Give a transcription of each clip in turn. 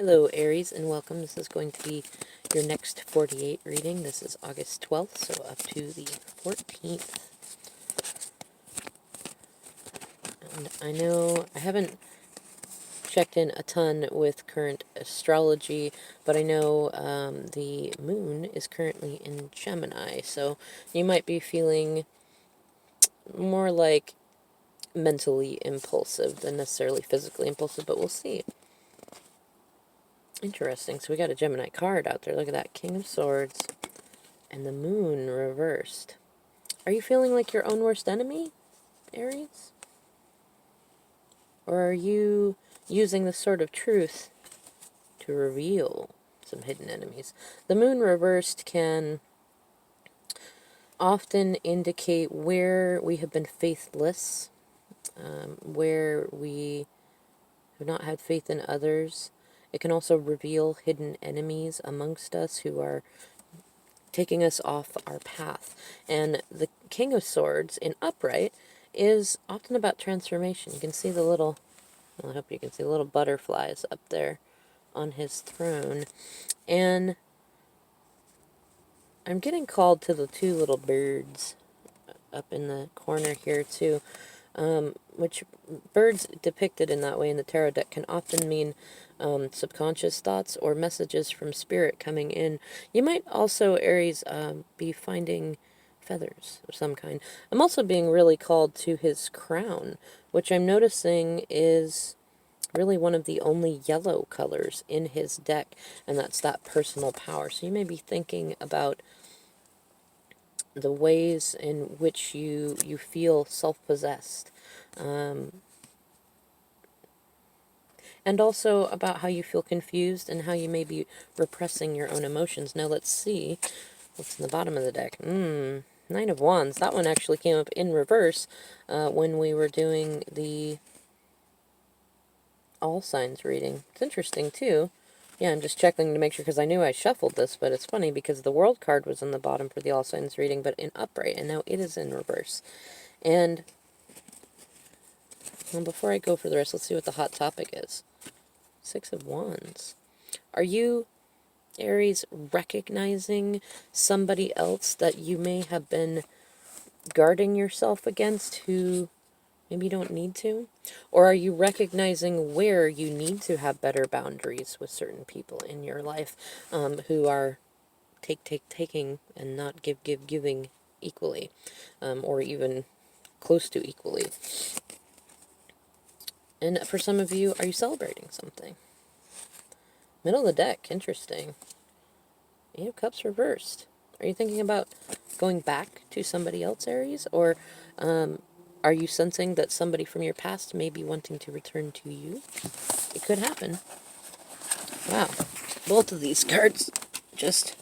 Hello Aries and welcome. This is going to be your next 48 reading. This is August 12th, so up to the 14th. And I know I haven't checked in a ton with current astrology, but I know the moon is currently in Gemini, so you might be feeling more like mentally impulsive than necessarily physically impulsive, but we'll see. Interesting. So we got a Gemini card out there. Look at that. King of Swords. And the moon reversed. Are you feeling like your own worst enemy, Aries? Or are you using the sword of truth to reveal some hidden enemies? The moon reversed can often indicate where we have been faithless, where we have not had faith in others. It can also reveal hidden enemies amongst us who are taking us off our path. And the King of Swords in upright is often about transformation. You can see the little, I hope you can see the little butterflies up there on his throne. And I'm getting called to the two little birds up in the corner here too, which birds depicted in that way in the tarot deck can often mean subconscious thoughts or messages from spirit coming in. You might also, Aries, be finding feathers of some kind. I'm also being really called to his crown, which I'm noticing is really one of the only yellow colors in his deck, and that's that personal power. So you may be thinking about the ways in which you feel self-possessed, and also about how you feel confused and how you may be repressing your own emotions. Now let's see what's in the bottom of the deck. Nine of Wands. That one actually came up in reverse when we were doing the all signs reading. It's interesting too. Yeah, I'm just checking to make sure because I knew I shuffled this, but it's funny because the World card was in the bottom for the all signs reading, but in upright, and now it is in reverse. And well, before I go for the rest, let's see what the hot topic is. Six of Wands. Are you, Aries, recognizing somebody else that you may have been guarding yourself against who maybe you don't need to? Or are you recognizing where you need to have better boundaries with certain people in your life who are taking and not giving equally, or even close to equally? And for some of you, are you celebrating something? Middle of the deck, interesting. Eight of Cups reversed. Are you thinking about going back to somebody else, Aries? Or are you sensing that somebody from your past may be wanting to return to you? It could happen. Wow. Both of these cards just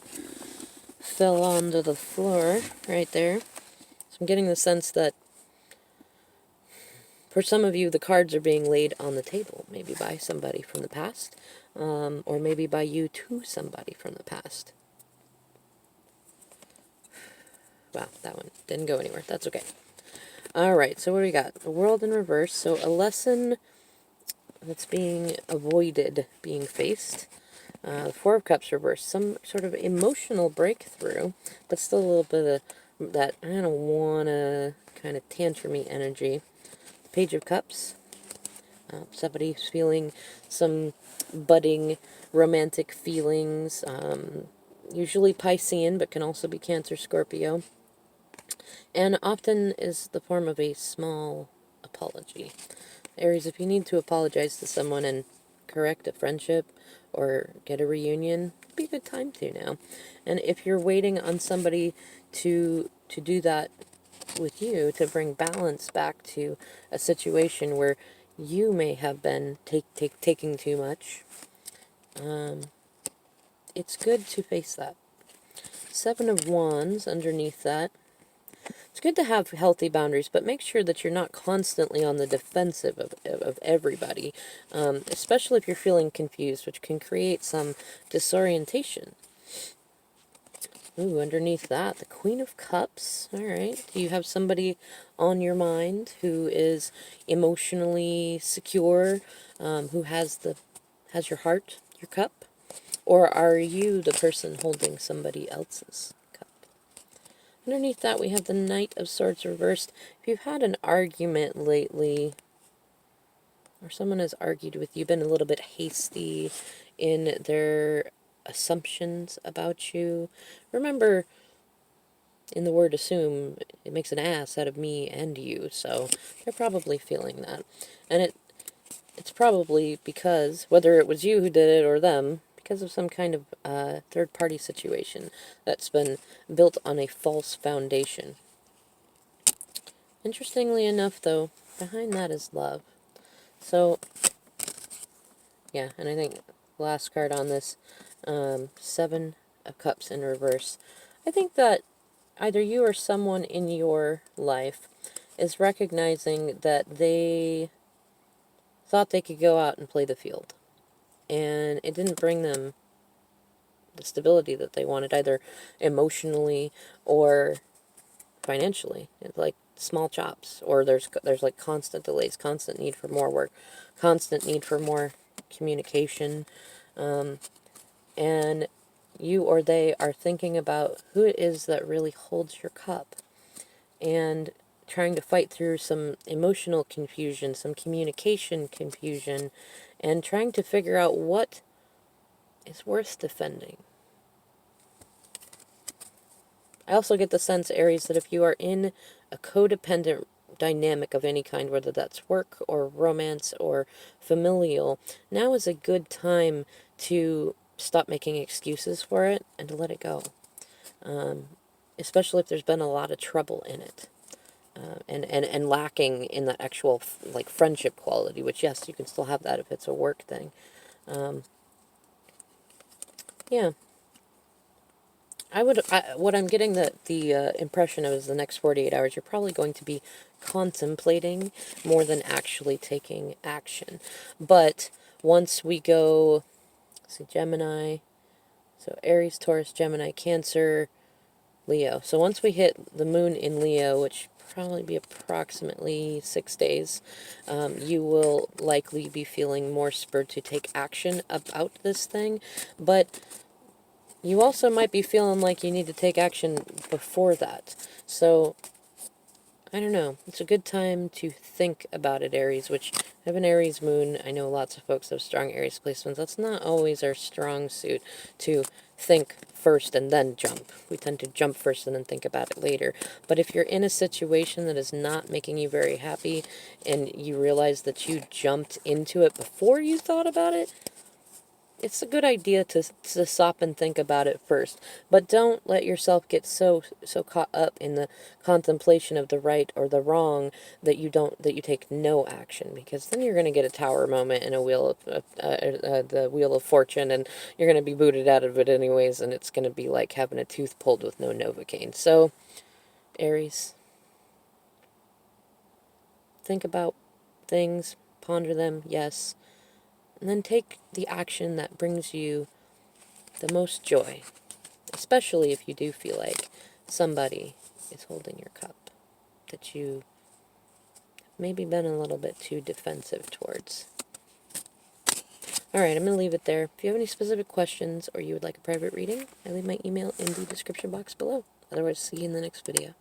fell onto the floor right there. So I'm getting the sense that for some of you, the cards are being laid on the table, maybe by somebody from the past, or maybe by you to somebody from the past. Wow, that one didn't go anywhere. That's okay. Alright, so what do we got? The World in reverse. So a lesson that's being avoided being faced. The Four of Cups reversed. Some sort of emotional breakthrough, but still a little bit of that I don't want to kind of tantrumy energy. Page of Cups. Somebody's feeling some budding romantic feelings. Usually Piscean, but can also be Cancer, Scorpio. And often is the form of a small apology. Aries, if you need to apologize to someone and correct a friendship or get a reunion, it'd be a good time to now. And if you're waiting on somebody to do that with you, to bring balance back to a situation where you may have been taking too much, it's good to face that. Seven of Wands underneath that. It's good to have healthy boundaries, but make sure that you're not constantly on the defensive of everybody, especially if you're feeling confused, which can create some disorientation. Ooh, underneath that, the Queen of Cups. All right. Do you have somebody on your mind who is emotionally secure, who has your heart, your cup? Or are you the person holding somebody else's cup? Underneath that, we have the Knight of Swords reversed. If you've had an argument lately, or someone has argued with you, been a little bit hasty in their assumptions about you, remember, in the word assume, it makes an ass out of me and you, so they're probably feeling that. And it's probably because, whether it was you who did it or them, because of some kind of third-party situation that's been built on a false foundation. Interestingly enough, though, behind that is love. So, yeah, and I think last card on this, Seven of Cups in reverse. I think that either you or someone in your life is recognizing that they thought they could go out and play the field, and it didn't bring them the stability that they wanted, either emotionally or financially. It's like small chops, or there's like constant delays, constant need for more work, constant need for more communication, and you or they are thinking about who it is that really holds your cup, and trying to fight through some emotional confusion, some communication confusion, and trying to figure out what is worth defending. I also get the sense, Aries, that if you are in a codependent dynamic of any kind, whether that's work or romance or familial, now is a good time to stop making excuses for it and to let it go. Especially if there's been a lot of trouble in it. And lacking in that actual, like, friendship quality, which, yes, you can still have that if it's a work thing. Yeah. What I'm getting the impression of is the next 48 hours, you're probably going to be contemplating more than actually taking action. But once we go, see, Gemini, so Aries, Taurus, Gemini, Cancer, Leo. So once we hit the moon in Leo, which probably be approximately 6 days, you will likely be feeling more spurred to take action about this thing. But you also might be feeling like you need to take action before that. So, I don't know. It's a good time to think about it, Aries, which I have an Aries moon. I know lots of folks have strong Aries placements. That's not always our strong suit, to think first and then jump. We tend to jump first and then think about it later. But if you're in a situation that is not making you very happy, and you realize that you jumped into it before you thought about it, it's a good idea to stop and think about it first. But don't let yourself get so caught up in the contemplation of the right or the wrong that you take no action, because then you're going to get a tower moment and a wheel of the Wheel of Fortune, and you're going to be booted out of it anyways, and it's going to be like having a tooth pulled with no Novocaine. So, Aries, think about things, ponder them, yes, and then take the action that brings you the most joy, especially if you do feel like somebody is holding your cup that you maybe been a little bit too defensive towards. Alright, I'm going to leave it there. If you have any specific questions or you would like a private reading, I leave my email in the description box below. Otherwise, see you in the next video.